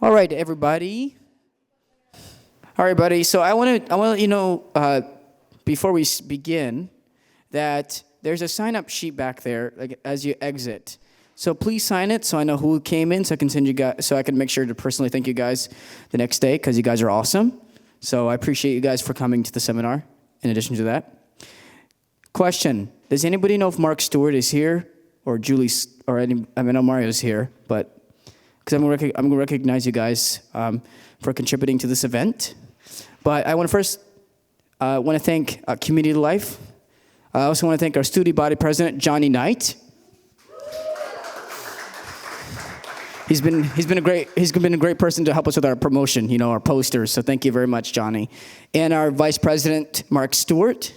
All right, everybody. All right, buddy. So I want to let you know before we begin that there's a sign-up sheet back there, like as you exit. So please sign it, so I know who came in, so I can send you guys, so I can make sure to personally thank you guys the next day, because you guys are awesome. So I appreciate you guys for coming to the seminar. In addition to that, question: does anybody know if Mark Stewart is here, or Julie, or any? I know Mario's here, but because I'm going to recognize you guys for contributing to this event. But I want to first want to thank Community Life. I also want to thank our student body president, Johnny Knight. He's been a great person to help us with our promotion, our posters. So thank you very much, Johnny. And our vice president, Mark Stewart.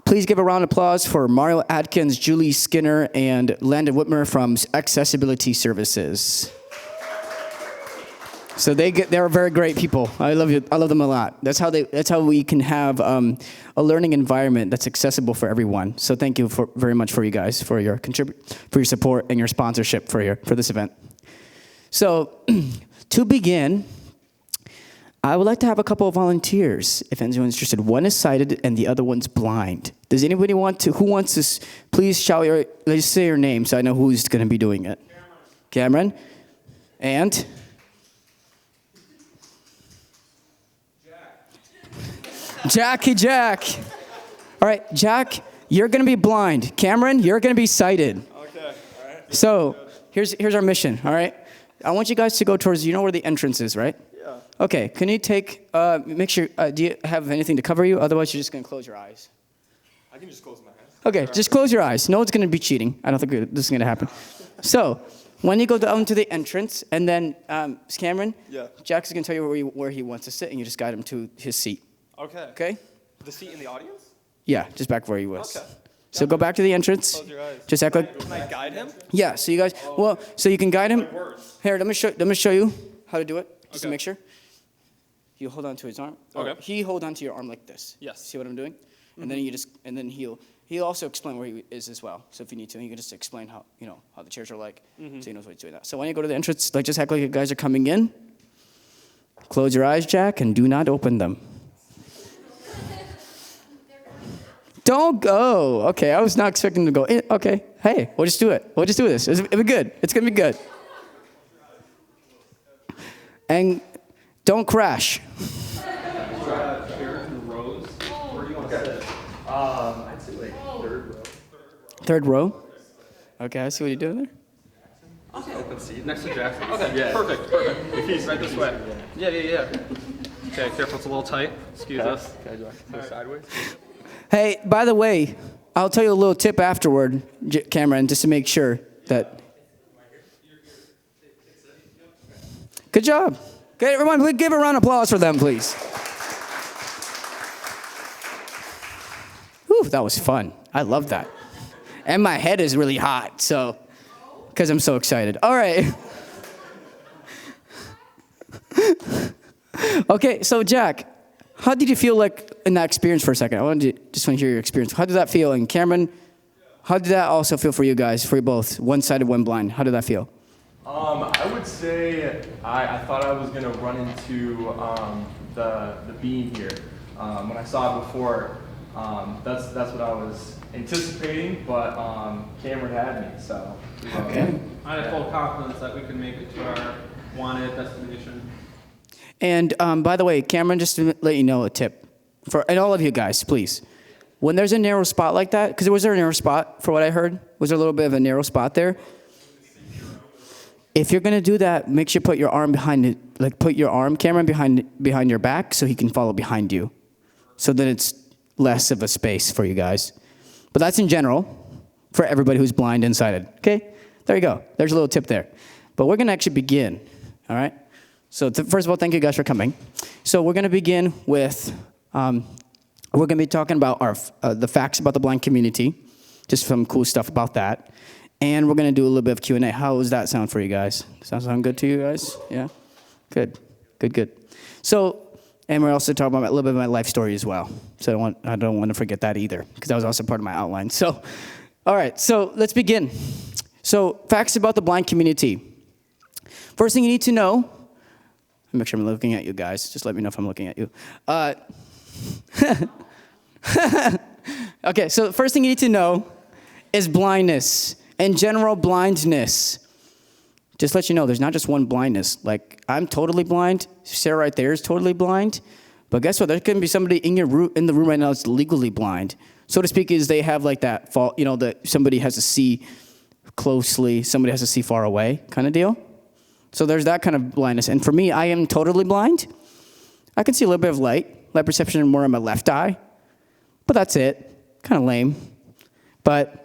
Please give a round of applause for Mario Atkins, Julie Skinner, and Landon Whitmer from Accessibility Services. So they're very great people. I love them a lot. That's how we can have a learning environment that's accessible for everyone. So thank you very much for you guys for your support and your sponsorship for this event. So to begin, I would like to have a couple of volunteers, if anyone's interested. One is sighted and the other one's blind. Does anybody who wants this, please let's say your name so I know who's going to be doing it. Cameron. And? Jack. All right, Jack, you're going to be blind. Cameron, you're going to be sighted. Okay, all right. So here's our mission, all right? I want you guys to go towards, where the entrance is, right? Yeah. Okay, can you make sure, do you have anything to cover you? Otherwise, you're just going to close your eyes. I can just close my eyes. Okay, just close your eyes. No one's going to be cheating. I don't think this is going to happen. So, when you go down to the entrance, and then Cameron, Yeah. Jack's going to tell you where he wants to sit, and you just guide him to his seat. Okay. Okay? The seat in the audience? Yeah, just back where he was. Okay. So go back to the entrance. Close your eyes. Just act like. Can I guide him? Yeah. So you guys. Well, so you can guide him. Like words. Here, let me show you how to do it. Just to Okay. make sure. You hold on to his arm. Okay. He hold on to your arm like this. Yes. See what I'm doing? And then he'll also explain where he is as well. So if you need to, you can just explain how how the chairs are like, so he knows what he's doing. So when you go to the entrance, just act like you guys are coming in. Close your eyes, Jack, and do not open them. Don't go. Okay, I was not expecting to go in. Okay, hey, we'll just do it. We'll just do this. It'll be good. It's going to be good. And don't crash. I'd say like third row. Third row? Okay, I see what you're doing there. Open seat. Next to Jackson. Okay, yeah. Perfect. If he's right this way. Yeah. Okay, careful, it's a little tight. Excuse us. Okay, do I go sideways? Hey, by the way, I'll tell you a little tip afterward, Cameron, just to make sure that. Good job. Okay, everyone, give a round of applause for them, please. Whew, that was fun. I love that. And my head is really hot, so, because I'm so excited. All right. Okay, so Jack, how did you feel like in that experience for a second? Just want to hear your experience. How did that feel? And Cameron, how did that also feel for you guys, for you both? One-sided, one blind. How did that feel? I would say I thought I was going to run into the beam here. When I saw it before, that's what I was anticipating, but Cameron had me, so. Okay. I have full confidence that we can make it to our wanted destination. And by the way, Cameron, just to let you know a tip, and all of you guys, please. When there's a narrow spot like that, because was there a narrow spot for what I heard? Was there a little bit of a narrow spot there? If you're going to do that, make sure you put your arm behind it, like put your arm, Cameron, behind your back so he can follow behind you. So that it's less of a space for you guys. But that's in general for everybody who's blind and sighted. Okay? There you go. There's a little tip there. But we're going to actually begin, all right? So first of all, thank you guys for coming. So we're going to begin with, we're going to be talking about the facts about the blind community, just some cool stuff about that. And we're going to do a little bit of Q&A. How does that sound for you guys? Sound good to you guys? Yeah? Good. So, and we're also talking about a little bit of my life story as well. So I don't want to forget that either, because that was also part of my outline. So, all right, so let's begin. So, facts about the blind community. First thing you need to know, make sure I'm looking at you guys. Just let me know if I'm looking at you. Okay, so the first thing you need to know is blindness. In general, blindness. Just to let you know, there's not just one blindness. Like, I'm totally blind. Sarah right there is totally blind. But guess what? There can be somebody in the room right now that's legally blind. So to speak, is they have like that fault, that somebody has to see closely, somebody has to see far away kind of deal. So there's that kind of blindness. And for me, I am totally blind. I can see a little bit of light perception more on my left eye. But that's it. Kind of lame. But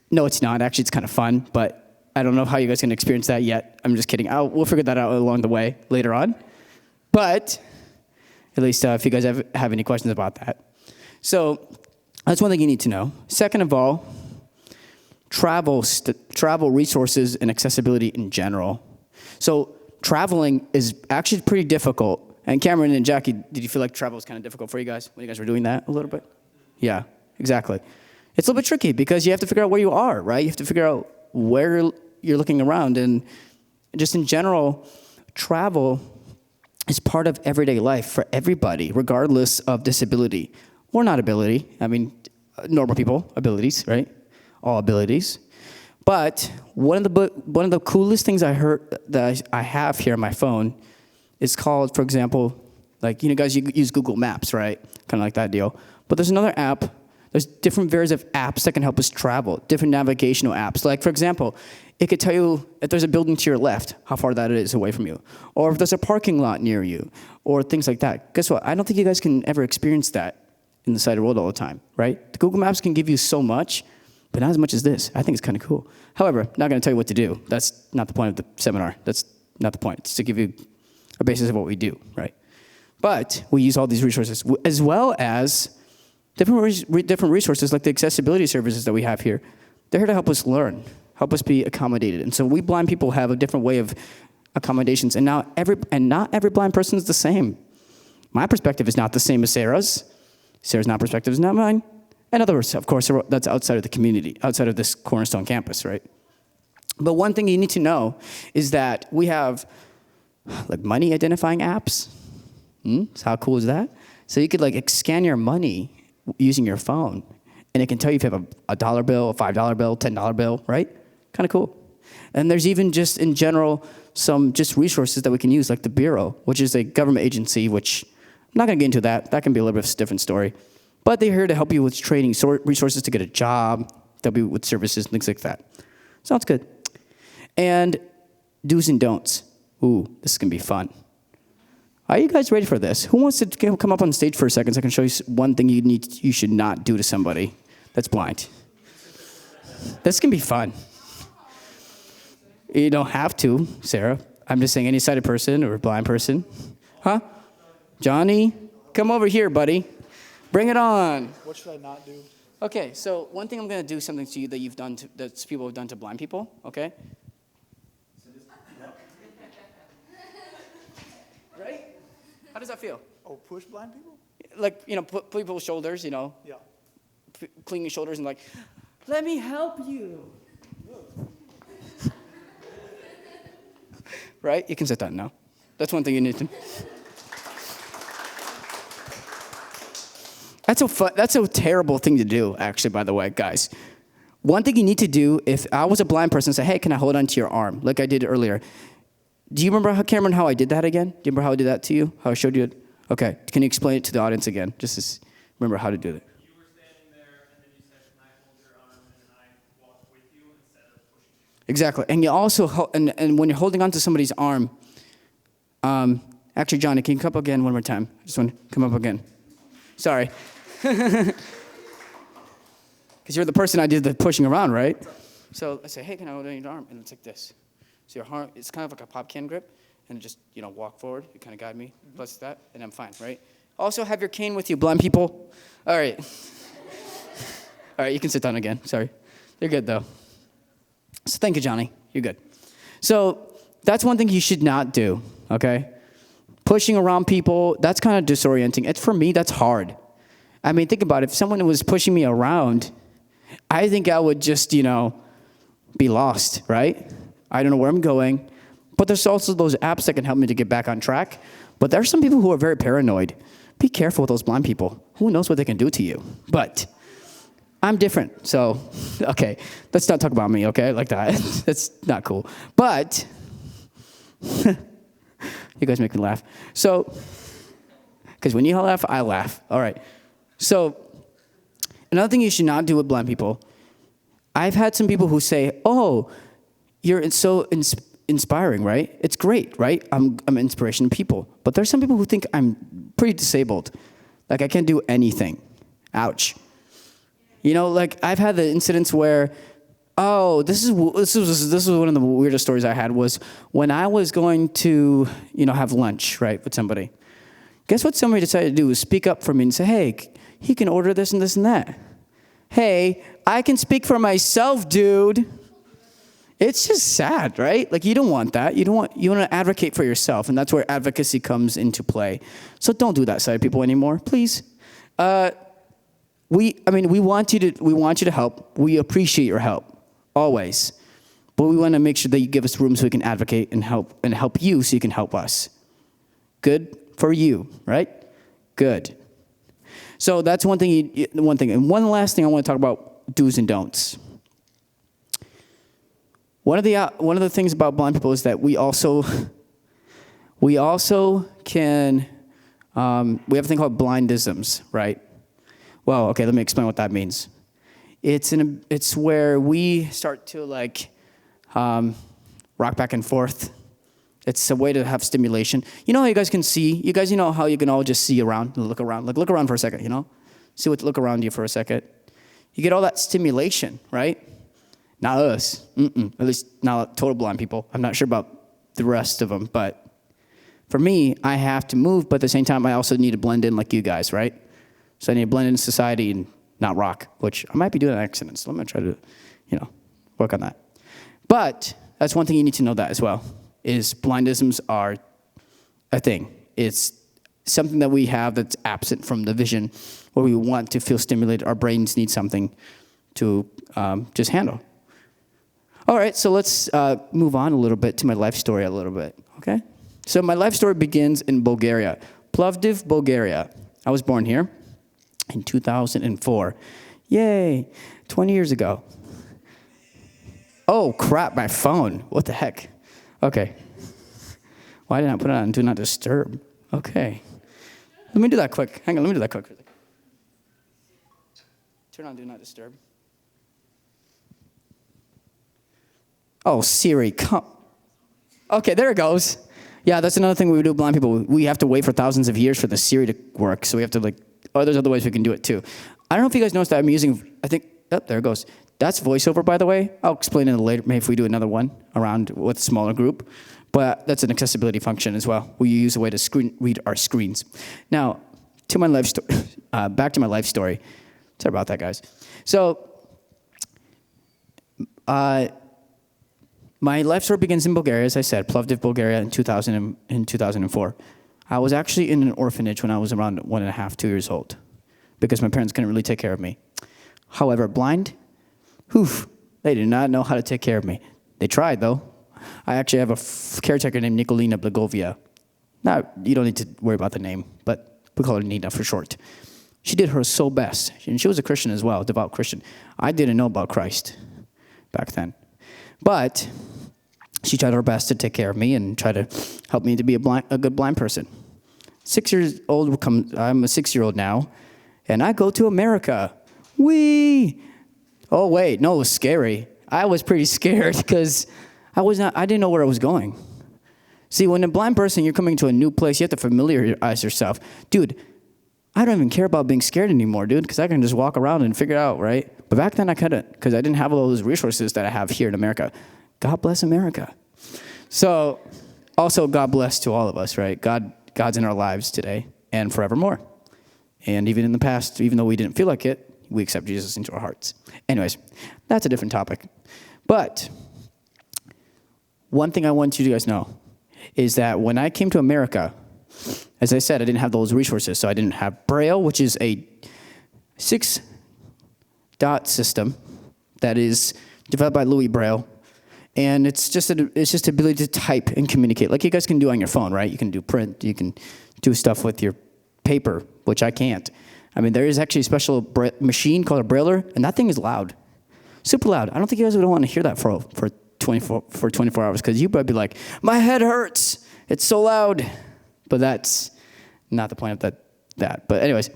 no, it's not. Actually, it's kind of fun. But I don't know how you guys can experience that yet. I'm just kidding. We'll figure that out along the way later on. But at least if you guys have any questions about that. So that's one thing you need to know. Second of all, travel resources and accessibility in general. So traveling is actually pretty difficult. And Cameron and Jackie, did you feel like travel was kind of difficult for you guys when you guys were doing that a little bit? Yeah, exactly. It's a little bit tricky because you have to figure out where you are, right? You have to figure out where you're looking around. And just in general, travel is part of everyday life for everybody, regardless of disability or not ability. I mean, normal people, abilities, right? All abilities. But one of the coolest things I heard that I have here on my phone is called, for example, like, guys, you use Google Maps, right? Kind of like that deal. But there's another app. There's different various of apps that can help us travel, different navigational apps. Like, for example, it could tell you if there's a building to your left, how far that is away from you, or if there's a parking lot near you, or things like that. Guess what? I don't think you guys can ever experience that in the sighted world all the time, right? The Google Maps can give you so much, but not as much as this. I think it's kind of cool. However, not going to tell you what to do. That's not the point of the seminar. That's not the point. It's to give you a basis of what we do, right? But we use all these resources, as well as different resources like the accessibility services that we have here. They're here to help us learn, help us be accommodated. And so we blind people have a different way of accommodations. And not every blind person is the same. My perspective is not the same as Sarah's. Sarah's perspective is not mine. In other words, of course, that's outside of the community, outside of this Cornerstone campus, right? But one thing you need to know is that we have like money identifying apps. So how cool is that? So you could like scan your money using your phone, and it can tell you if you have a $1 bill, a $5 bill, $10 bill, right? Kind of cool. And there's even just in general some just resources that we can use, like the Bureau, which is a government agency, which I'm not going to get into that. That can be a little bit of a different story. But they're here to help you with training, resources to get a job, help you with services, things like that. Sounds good. And do's and don'ts. Ooh, this is going to be fun. Are you guys ready for this? Who wants to come up on stage for a second so I can show you one thing you should not do to somebody that's blind? This can be fun. You don't have to, Sarah. I'm just saying any sighted person or blind person. Huh? Johnny, come over here, buddy. Bring it on. What should I not do? Okay, so one thing I'm going to do something to you that you've done that people have done to blind people, okay? Right? How does that feel? Oh, push blind people? Like, put people's shoulders, Yeah. clean your shoulders and like, let me help you. Right? You can sit down now. That's one thing you need to. That's a terrible thing to do, actually, by the way, guys. One thing you need to do, if I was a blind person, say, hey, can I hold onto your arm, like I did earlier. Do you remember, Cameron, how I did that again? Do you remember how I did that to you? How I showed you it? Okay, can you explain it to the audience again? Just to remember how to do it. You were standing there, and then you said, can I hold your arm, and then I walk with you instead of pushing you. Exactly, and you also, and when you're holding onto somebody's arm, actually, Johnny, can you come up again one more time? I just want to come up again. Sorry. Because you're the person I did the pushing around, right? So I say, hey, can I hold on your arm? And it's like this. So your arm, it's kind of like a pop can grip, and just, walk forward. You kind of guide me, plus that, and I'm fine, right? Also have your cane with you, blind people. All right. All right, you can sit down again. Sorry. You're good, though. So thank you, Johnny. You're good. So that's one thing you should not do, okay? Pushing around people, that's kind of disorienting. For me, that's hard. I mean, think about it. If someone was pushing me around, I think I would just, be lost, right? I don't know where I'm going. But there's also those apps that can help me to get back on track. But there are some people who are very paranoid. Be careful with those blind people. Who knows what they can do to you? But I'm different. So, okay, let's not talk about me, okay, like that. That's not cool. But you guys make me laugh. So, because when you laugh, I laugh. All right. So, another thing you should not do with blind people, I've had some people who say, oh, you're so inspiring, right? It's great, right? I'm an inspiration to people. But there's some people who think I'm pretty disabled. Like I can't do anything. Ouch. You know, like I've had the incidents where, oh, this was one of the weirdest stories I had was when I was going to, have lunch, right, with somebody. Guess what somebody decided to do was speak up for me and say, hey, he can order this and this and that. Hey, I can speak for myself, dude. It's just sad, right? Like you don't want that. You want to advocate for yourself, and that's where advocacy comes into play. So don't do that side people anymore, please. We want you to help. We appreciate your help always, but we want to make sure that you give us room so we can advocate and help you so you can help us. Good for you, right? Good. So that's one thing. And one last thing I want to talk about: do's and don'ts. One of the things about blind people is that we also can we have a thing called blindisms, right? Well, okay, let me explain what that means. It's where we start to rock back and forth. It's a way to have stimulation. You know how you guys can see? You guys, how you can all just see around and look around? Like look around for a second, look around you for a second. You get all that stimulation, right? Not us. At least not total blind people. I'm not sure about the rest of them, but for me, I have to move, but at the same time, I also need to blend in like you guys, right? So I need to blend in society and not rock, which I might be doing an accident, so I'm going to try to, work on that. But that's one thing you need to know that as well, is blindisms are a thing. It's something that we have that's absent from the vision, where we want to feel stimulated. Our brains need something to just handle. All right, so let's move on a little bit to my life story a little bit, okay? So my life story begins in Bulgaria, Plovdiv, Bulgaria. I was born here in 2004. Yay, 20 years ago. Oh, crap, my phone. What the heck? Okay. Why didn't I put it on Do Not Disturb? Okay. Let me do that quick. Hang on, let me do that quick. Turn on Do Not Disturb. Oh, Siri, come. Okay, there it goes. Yeah, that's another thing we do with blind people. We have to wait for thousands of years for the Siri to work, so we have to there's other ways we can do it too. I don't know if you guys noticed that I'm using, there it goes. That's voiceover, by the way. I'll explain it later, maybe if we do another one around with a smaller group. But that's an accessibility function as well. We use a way to read our screens. Now, to my life story, back to my life story. Sorry about that, guys. So, my life story begins in Bulgaria, as I said, Plovdiv, Bulgaria, in 2004. I was actually in an orphanage when I was around 1.5, 2 years old, because my parents couldn't really take care of me. However, blind, they did not know how to take care of me. They tried, though. I actually have a caretaker named Nikolina Blagovia. Now, you don't need to worry about the name, but we call her Nina for short. She did her so best, and she was a Christian as well, a devout Christian. I didn't know about Christ back then. But she tried her best to take care of me and try to help me to be a good blind person. 6 years old, I'm a 6-year-old now, and I go to America. Whee! Oh, wait, no, it was scary. I was pretty scared because I didn't know where I was going. See, when a blind person, you're coming to a new place, you have to familiarize yourself. Dude, I don't even care about being scared anymore, dude, because I can just walk around and figure it out, right? But back then I couldn't, because I didn't have all those resources that I have here in America. God bless America. So, also God bless to all of us, right? God's in our lives today and forevermore. And even in the past, even though we didn't feel like it, we accept Jesus into our hearts. Anyways, that's a different topic. But one thing I want you to guys know is that when I came to America, as I said, I didn't have those resources. So I didn't have Braille, which is a 6-dot system, that is developed by Louis Braille. And it's just the ability to type and communicate, like you guys can do on your phone, right? You can do print, you can do stuff with your paper, which I can't. I mean, there is actually a special machine called a Brailler, and that thing is loud, super loud. I don't think you guys would want to hear that for 24 hours, because you would be like, my head hurts, it's so loud. But that's not the point of that. But anyways,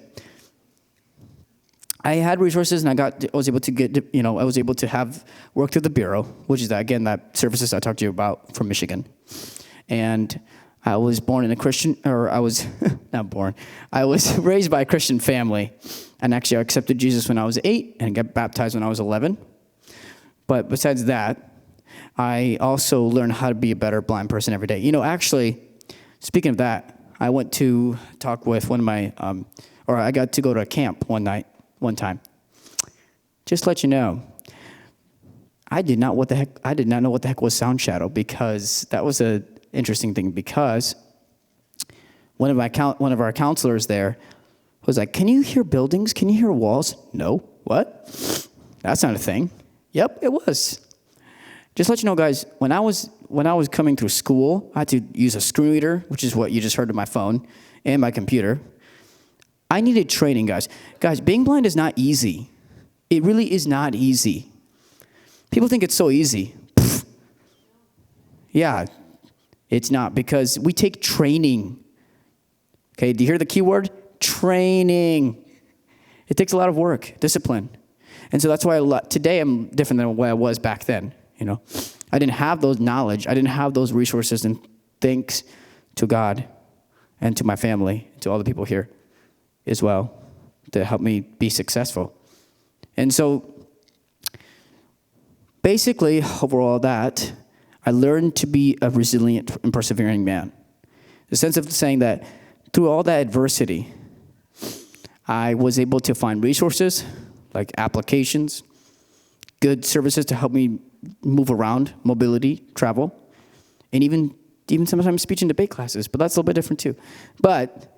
I had resources, and I was able to get, I was able to have work through the Bureau, which is, again, that services I talked to you about from Michigan. And I was born in a Christian, or I was not born, I was raised by a Christian family. And actually, I accepted Jesus when I was 8 and got baptized when I was 11. But besides that, I also learned how to be a better blind person every day. Actually, speaking of that, I went to talk with one of my, I got to go to a camp one time. Just to let you know, I did not know what the heck was sound shadow, because that was a interesting thing, because one of our counselors there was like, "Can you hear buildings? Can you hear walls?" No. What? That's not a thing. Yep, it was. Just to let you know, guys, when I was coming through school, I had to use a screen reader, which is what you just heard on my phone, and my computer. I needed training, guys. Guys, being blind is not easy. It really is not easy. People think it's so easy. Pfft. Yeah, it's not, because we take training. Okay, do you hear the key word? Training. It takes a lot of work, discipline. And so that's why today I'm different than what I was back then. I didn't have those knowledge. I didn't have those resources, and thanks to God and to my family, to all the people here as well, to help me be successful. And so basically, overall that, I learned to be a resilient and persevering man. The sense of saying that through all that adversity, I was able to find resources, like applications, good services to help me move around, mobility, travel, and even sometimes speech and debate classes, but that's a little bit different too. But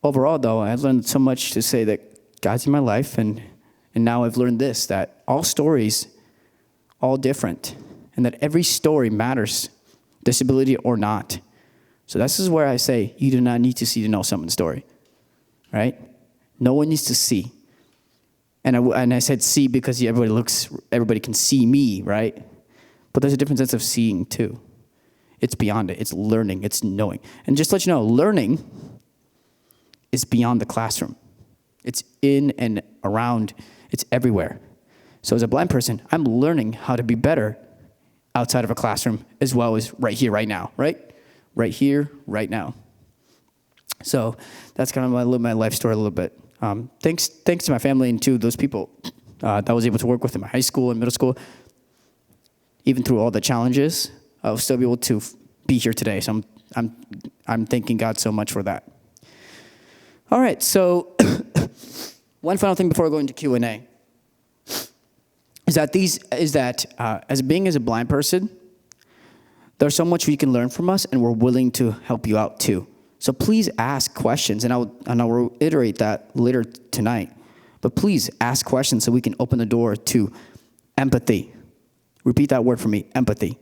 overall, though, I've learned so much to say that God's in my life, and now I've learned this, that all stories, all different, and that every story matters, disability or not. So this is where I say you do not need to see to know someone's story, right? No one needs to see. And I said see because everybody can see me, right? But there's a different sense of seeing too. It's beyond it. It's learning. It's knowing. And just to let you know, learning is beyond the classroom. It's in and around. It's everywhere. So as a blind person, I'm learning how to be better outside of a classroom as well as right here, right now, right? Right here, right now. So that's kind of my life story a little bit. Thanks to my family and to those people that I was able to work with in my high school and middle school. Even through all the challenges, I was still able to be here today. So I'm thanking God so much for that. All right, so one final thing before I go into Q&A is that as a blind person, there's so much you can learn from us, and we're willing to help you out too. So please ask questions, and I'll reiterate that later tonight. But please ask questions so we can open the door to empathy. Repeat that word for me, empathy.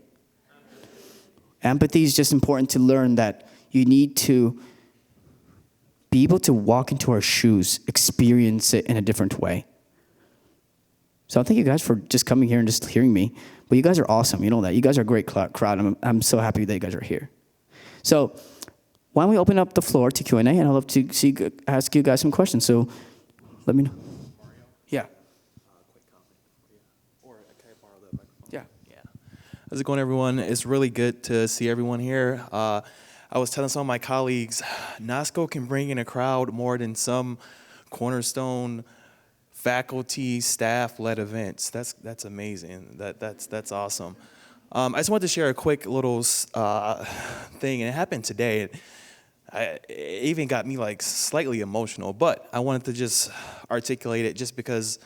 Empathy is just important to learn that you need to be able to walk into our shoes, experience it in a different way. So thank you guys for just coming here and just hearing me. But you guys are awesome. You know that. You guys are a great crowd. I'm so happy that you guys are here. So why don't we open up the floor to Q&A, and I'd love to ask you guys some questions. So let me know. Yeah. Yeah. How's it going, everyone? It's really good to see everyone here. I was telling some of my colleagues, NOSCO can bring in a crowd more than some Cornerstone faculty, staff-led events. That's amazing. That's awesome. I just wanted to share a quick little thing, and it happened today. It even got me like slightly emotional, but I wanted to just articulate it just because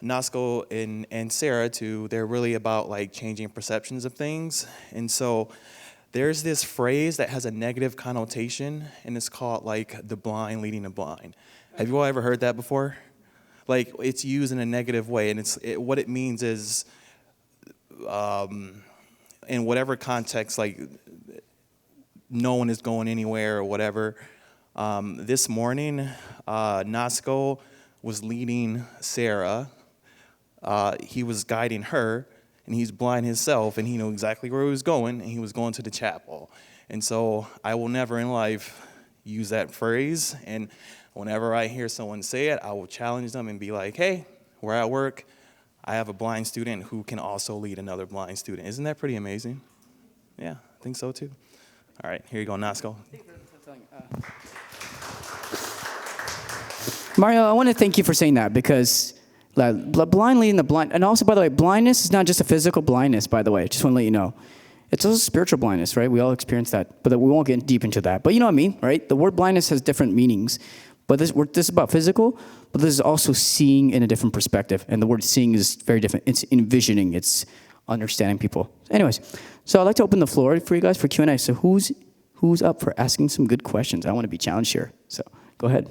NOSCO and Sarah too, they're really about like changing perceptions of things. And so there's this phrase that has a negative connotation, and it's called like the blind leading the blind. Have you all ever heard that before? like it's used in a negative way, and what it means is, in whatever context, like no one is going anywhere or whatever. This morning, Nasco was leading Sarah. He was guiding her, and he's blind himself, and he knew exactly where he was going, and he was going to the chapel. And so I will never in life use that phrase, and whenever I hear someone say it, I will challenge them and be like, hey, we're at work. I have a blind student who can also lead another blind student. Isn't that pretty amazing? Yeah, I think so too. All right, here you go, Nasco. Mario, I want to thank you for saying that, because blind leading the blind, and also, by the way, blindness is not just a physical blindness, by the way. Just want to let you know. It's also spiritual blindness, right? We all experience that, but we won't get deep into that. But you know what I mean, right? The word blindness has different meanings. But this is about physical, but this is also seeing in a different perspective. And the word seeing is very different. It's envisioning, it's understanding people. Anyways, so I'd like to open the floor for you guys for Q&A. So who's up for asking some good questions? I want to be challenged here. So go ahead.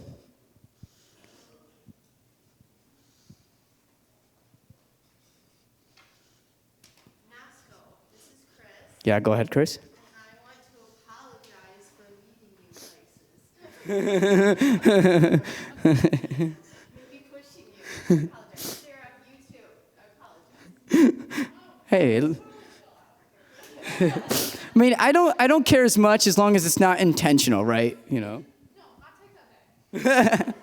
Yeah, go ahead, Chris. I want to apologize for leading you places. Maybe pushing you. I apologize. Sarah, you too. I apologize. Hey. I mean, I don't care as much as long as it's not intentional, right? You know. No, I'll take that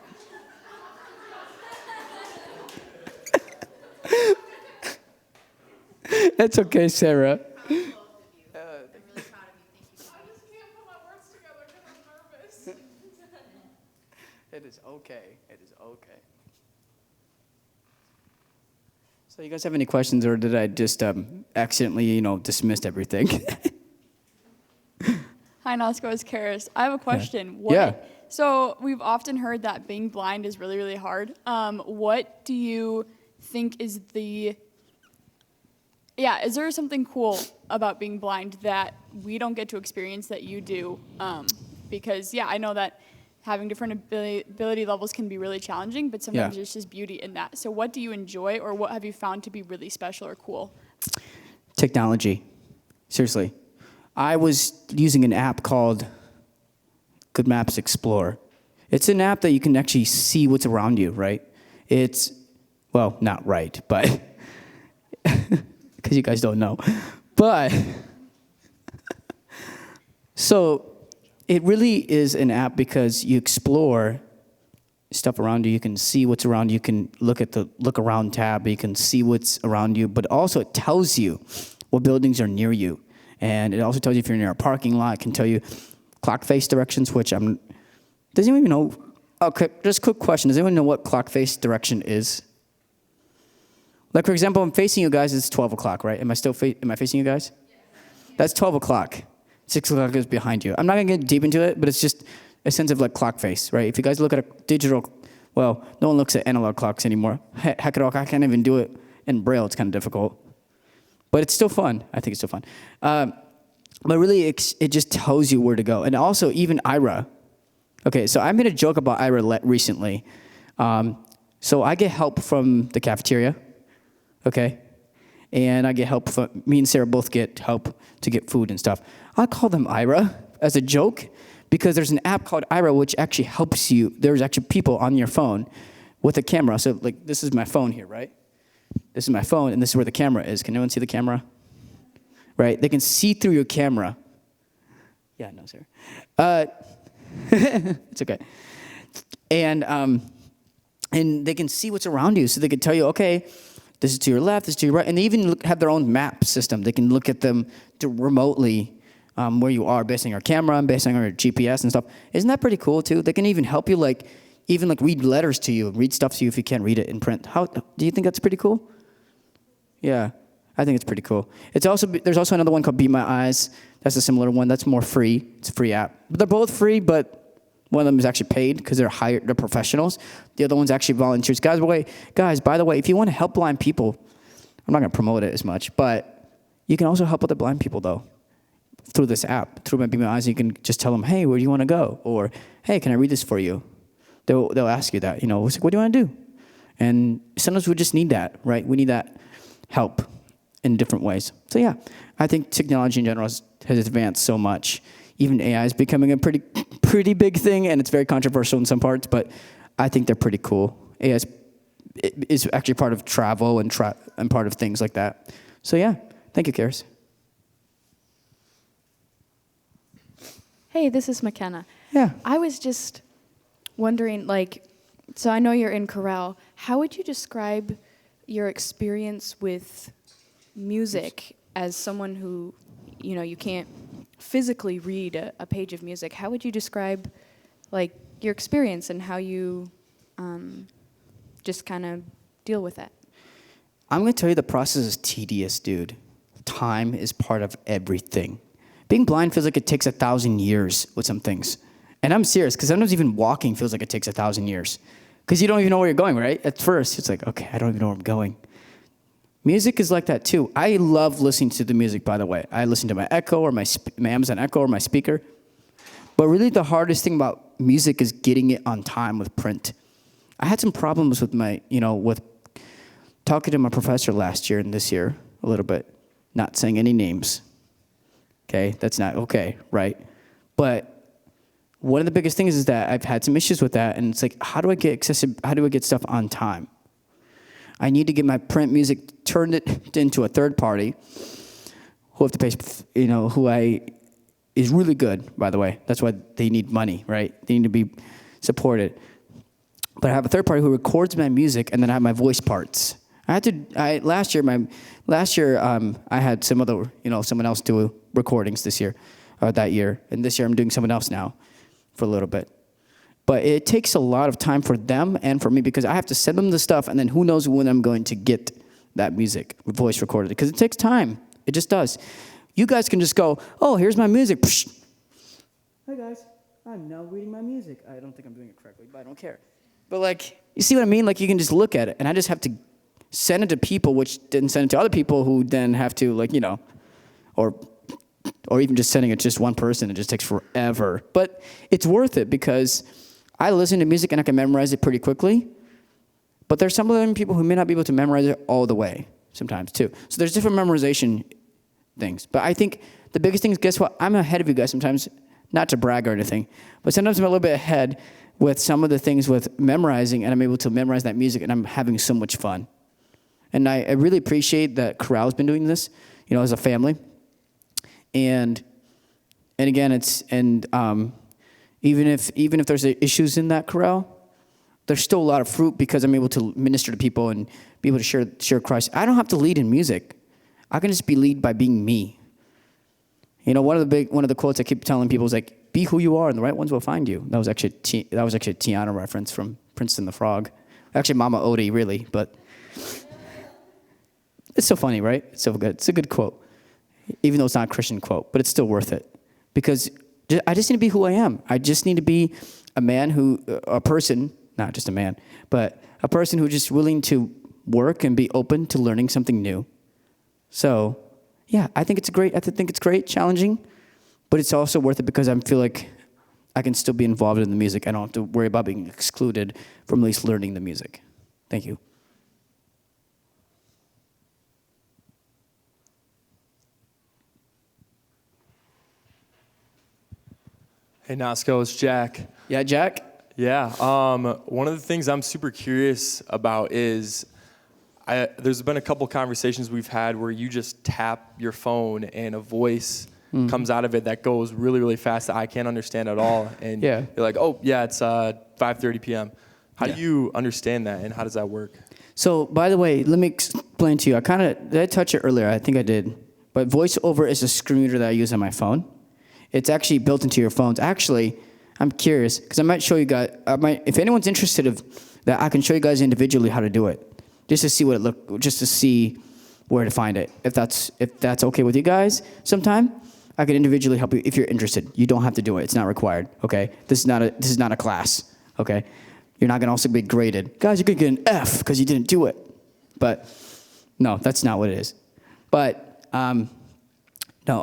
back. That's okay, Sarah. It is okay. It is okay. So you guys have any questions, or did I just accidentally, dismissed everything? Hi, Nasco, it's Karis. I have a question. Yeah. So we've often heard that being blind is really, really hard. What do you think is is there something cool about being blind that we don't get to experience that you do? Because, I know that having different ability levels can be really challenging, but sometimes there's just beauty in that. So what do you enjoy, or what have you found to be really special or cool? Technology. Seriously. I was using an app called Good Maps Explore. It's an app that you can actually see what's around you, right? It's, well, not right, but, because you guys don't know. But, so, it really is an app because you explore stuff around you. You can see what's around you. You can look at the look around tab. You can see what's around you. But also it tells you what buildings are near you. And it also tells you if you're near a parking lot. It can tell you clock face directions, which does anyone even know? Okay, just a quick question. Does anyone know what clock face direction is? Like, for example, I'm facing you guys. It's 12 o'clock, right? Am I facing you guys? That's 12 o'clock. 6 o'clock is behind you. I'm not going to get deep into it, but it's just a sense of like clock face, right? If you guys look at a digital, well, no one looks at analog clocks anymore. Heck, I can't even do it in Braille. It's kind of difficult. But it's still fun. I think it's still fun. But really, it just tells you where to go. And also, even Ira. Okay, so I made a joke about Ira recently. So I get help from the cafeteria, okay? And I get help from, me and Sarah both get help to get food and stuff. I call them Ira as a joke because there's an app called Ira which actually helps you. There's actually people on your phone with a camera. So like this is my phone here, right? This is my phone and this is where the camera is. Can anyone see the camera? Right? They can see through your camera. Yeah, no, sir. It's okay. And they can see what's around you. So they can tell you, okay, this is to your left, this is to your right. And they even have their own map system. They can look at them remotely where you are based on your camera and based on your GPS and stuff. Isn't that pretty cool, too? They can even help you, even read letters to you, read stuff to you if you can't read it in print. Do you think that's pretty cool? Yeah, I think it's pretty cool. There's also another one called Be My Eyes. That's a similar one. That's more free. It's a free app. But they're both free, but one of them is actually paid because they're professionals. The other one's actually volunteers. Guys, by the way, if you want to help blind people, I'm not going to promote it as much, but you can also help other blind people, though, through this app. Through Be My Eyes, you can just tell them, hey, where do you want to go? Or, hey, can I read this for you? They'll ask you that. What do you want to do? And sometimes we just need that, right? We need that help in different ways. So yeah, I think technology in general has advanced so much. Even AI is becoming a pretty big thing, and it's very controversial in some parts, but I think they're pretty cool. AI is actually part of travel and part of things like that. So yeah, thank you, Karis. Hey, this is McKenna. Yeah. I was just wondering, like, so I know you're in chorale. How would you describe your experience with music as someone who, you can't physically read a page of music? How would you describe, like, your experience and how you just kind of deal with that? I'm going to tell you the process is tedious, dude. Time is part of everything. Being blind feels like it takes 1,000 years with some things. And I'm serious, because sometimes even walking feels like it takes 1,000 years. Because you don't even know where you're going, right? At first, it's like, okay, I don't even know where I'm going. Music is like that too. I love listening to the music, by the way. I listen to my Echo or my Amazon Echo or my speaker. But really the hardest thing about music is getting it on time with print. I had some problems with with talking to my professor last year and this year a little bit, not saying any names. Okay, that's not okay, right? But one of the biggest things is that I've had some issues with that, and it's like, how do I get stuff on time? I need to get my print music turned it into a third party who have to pay, is really good, by the way. That's why they need money, right? They need to be supported. But I have a third party who records my music, and then I have my voice parts. Last year I had someone else do recordings that year, and this year I'm doing someone else now for a little bit. But it takes a lot of time for them and for me, because I have to send them the stuff, and then who knows when I'm going to get that music voice recorded, because it takes time. It just does. You guys can just go, oh, here's my music. Psh. Hi guys, I'm now reading my music. I don't think I'm doing it correctly, but I don't care. But you see what I mean? You can just look at it, and I just have to send it to people, which then send it to other people who then have to or even just sending it to just one person, it just takes forever. But it's worth it, because I listen to music and I can memorize it pretty quickly. But there's some other people who may not be able to memorize it all the way sometimes too. So there's different memorization things. But I think the biggest thing is, guess what? I'm ahead of you guys sometimes, not to brag or anything, but sometimes I'm a little bit ahead with some of the things with memorizing, and I'm able to memorize that music, and I'm having so much fun. And I really appreciate that chorale's been doing this, as a family. And again, even if there's issues in that chorale, there's still a lot of fruit, because I'm able to minister to people and be able to share Christ. I don't have to lead in music. I can just be lead by being me. One of the quotes I keep telling people is like, "Be who you are, and the right ones will find you." That was actually a Tiana reference from Princeton the Frog. Actually, Mama Odie, really, but it's so funny, right? It's so good. It's a good quote, even though it's not a Christian quote, but it's still worth it, because I just need to be who I am. I just need to be a person, not just a man, but a person who's just willing to work and be open to learning something new. So, yeah, I think it's great, challenging, but it's also worth it, because I feel like I can still be involved in the music. I don't have to worry about being excluded from at least learning the music. Thank you. Hey, Nasco, it's Jack. Yeah, Jack? Yeah, one of the things I'm super curious about is there's been a couple conversations we've had where you just tap your phone and a voice comes out of it that goes really, really fast that I can't understand at all. And you're like, oh, yeah, it's 5:30 p.m. How do you understand that, and how does that work? So, by the way, let me explain to you. Did I touch it earlier? I think I did. But VoiceOver is a screen reader that I use on my phone. It's actually built into your phones. Actually, I'm curious, because I might show you guys, if anyone's interested that, I can show you guys individually how to do it, just to see where to find it. If that's okay with you guys sometime, I can individually help you if you're interested. You don't have to do it. It's not required, okay? This is not a class, okay? You're not going to also be graded. Guys, you're going to get an F because you didn't do it. But no, that's not what it is. But no,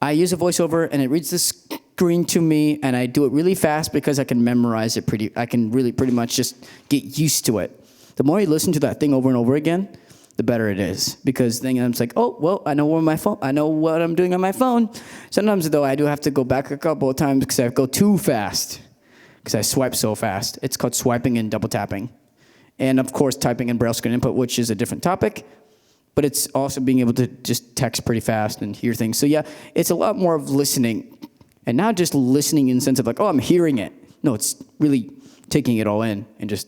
I use a VoiceOver, and it reads the screen to me, and I do it really fast because I can memorize it I can really pretty much just get used to it. the more you listen to that thing over and over again, the better it is. Because then I'm like, oh, well, I know what I'm doing on my phone. Sometimes, though, I do have to go back a couple of times because I go too fast. Because I swipe so fast. It's called swiping and double tapping. And, of course, typing and braille screen input, which is a different topic. But it's also being able to just text pretty fast and hear things. So, yeah, it's a lot more of listening. And not just listening in the sense of like, oh, I'm hearing it. No, it's really taking it all in and just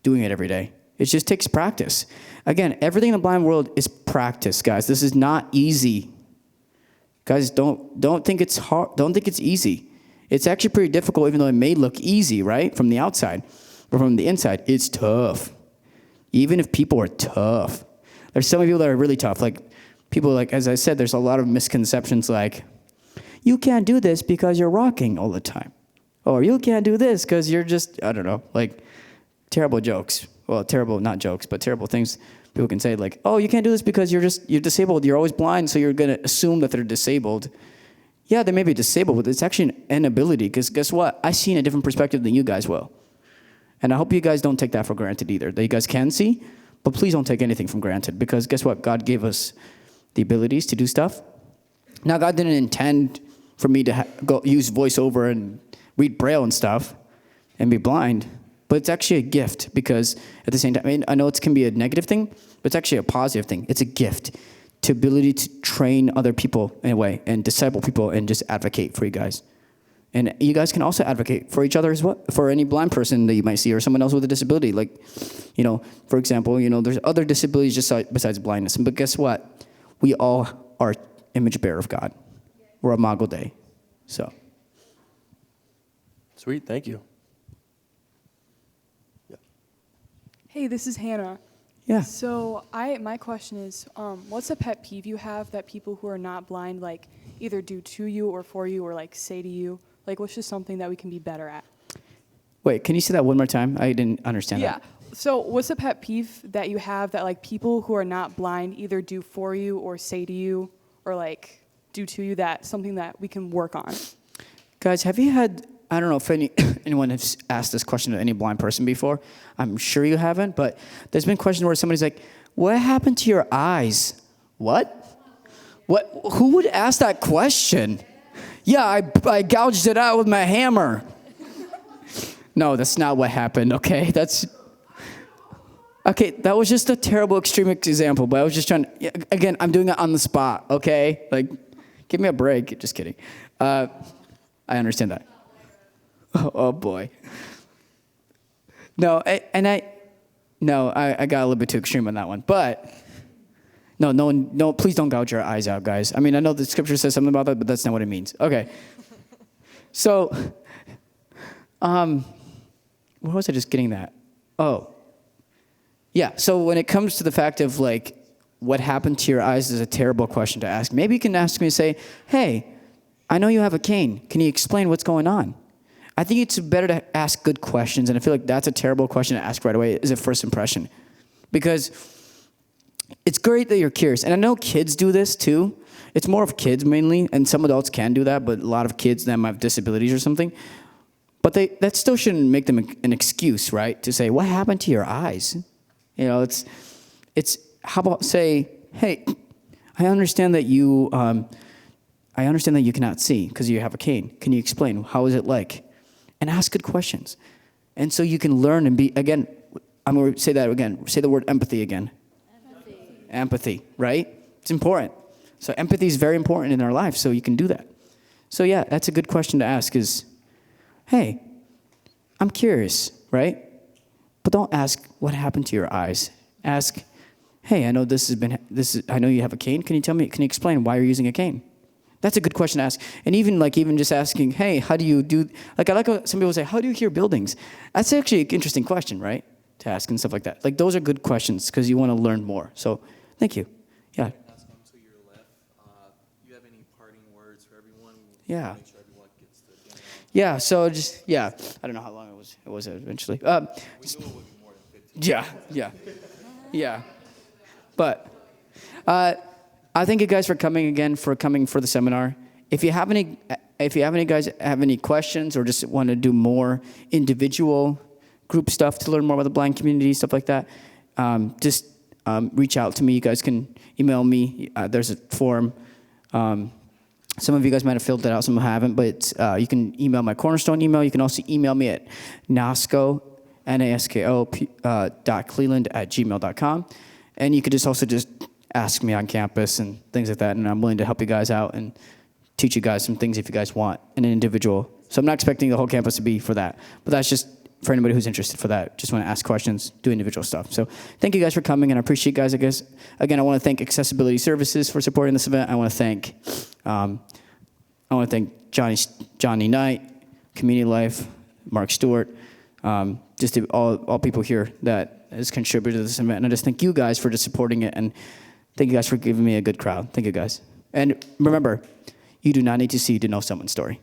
doing it every day. It just takes practice. Again, everything in the blind world is practice, guys. This is not easy. Guys, don't think it's hard. Don't think it's easy. It's actually pretty difficult, even though it may look easy, right, from the outside. But from the inside, it's tough. Even if people are tough. There's some people that are really tough. Like, people, like, as I said, there's a lot of misconceptions like, you can't do this because you're rocking all the time. Or you can't do this because you're just, I don't know, like, terrible jokes. Well, terrible, not jokes, but terrible things people can say. Like, oh, you can't do this because you're disabled. You're always blind, so you're going to assume that they're disabled. Yeah, they may be disabled, but it's actually an inability. Because guess what? I see in a different perspective than you guys will. And I hope you guys don't take that for granted either. That you guys can see, but please don't take anything from granted. Because guess what? God gave us the abilities to do stuff. Now, God didn't intend for me to go use voiceover and read Braille and stuff and be blind. But it's actually a gift because at the same time, I mean, I know it can be a negative thing, but it's actually a positive thing. It's a gift to ability to train other people in a way and disciple people and just advocate for you guys. And you guys can also advocate for each other as well, for any blind person that you might see or someone else with a disability. Like, you know, for example, you know, there's other disabilities just besides blindness. But guess what? We all are image bearer of God. We're Imago Dei. So. Sweet, thank you. Hey, this is Hannah. Yeah. So my question is, what's a pet peeve you have that people who are not blind like either do to you or for you or like say to you? Like, what's just something that we can be better at? Wait, can you say that one more time? I didn't understand that. Yeah. So what's a pet peeve that you have that like people who are not blind either do for you or say to you or like do to you, that something that we can work on? Guys, have you had, I don't know if anyone has asked this question to any blind person before. I'm sure you haven't, but there's been questions where somebody's like, what happened to your eyes? What? Who would ask that question? Yeah, I gouged it out with my hammer. No, that's not what happened, okay? Okay, that was just a terrible extreme example, but I was just trying to, again, I'm doing it on the spot, okay? Like, give me a break. Just kidding. I understand that. Oh boy. No, I got a little bit too extreme on that one. But no, please don't gouge your eyes out, guys. I mean, I know the scripture says something about that, but that's not what it means. Okay. So, where was I just getting that? Oh, yeah. So when it comes to the fact of like, what happened to your eyes is a terrible question to ask. Maybe you can ask me and say, hey, I know you have a cane. Can you explain what's going on? I think it's better to ask good questions, and I feel like that's a terrible question to ask right away as a first impression. Because it's great that you're curious. And I know kids do this too. It's more of kids mainly, and some adults can do that, but a lot of kids that might have disabilities or something. But that still shouldn't make them an excuse, right? To say, what happened to your eyes? You know, it's how about say, hey, I understand that you cannot see because you have a cane. Can you explain? How is it like? And ask good questions. And so you can learn and be, again, I'm going to say that again. Say the word empathy again. Empathy, right? It's important. So empathy is very important in our life, so you can do that. So yeah, that's a good question to ask is, hey, I'm curious, right? But don't ask what happened to your eyes. Ask, hey, I know I know you have a cane. Can you explain why you're using a cane? That's a good question to ask. And even just asking, hey, how do you do, like I like how some people say, how do you hear buildings? That's actually an interesting question, right? To ask and stuff like that. Like those are good questions because you want to learn more. So thank you. Yeah. To your left, you have any parting words for everyone? Yeah. Make sure everyone gets the Yeah, so just, yeah. I don't know how long it was eventually. we knew it would be more than 15. Yeah. But I thank you guys for coming for the seminar. If you have any guys have any questions or just want to do more individual group stuff to learn more about the blind community, stuff like that, just reach out to me. You guys can email me. There's a form. Some of you guys might have filled it out, some haven't, but you can email my Cornerstone email. You can also email me at nasco, nasko.cleveland@gmail.com. And you could also just ask me on campus and things like that, and I'm willing to help you guys out and teach you guys some things if you guys want in an individual. So I'm not expecting the whole campus to be for that, but that's just for anybody who's interested for that. Just want to ask questions, do individual stuff. So thank you guys for coming, and I appreciate you guys, I guess. Again, I want to thank Accessibility Services for supporting this event. I want to thank Johnny Knight, Community Life, Mark Stewart, just all people here that has contributed to this event. And I just thank you guys for just supporting it, and thank you guys for giving me a good crowd. Thank you guys. And remember, you do not need to see to know someone's story.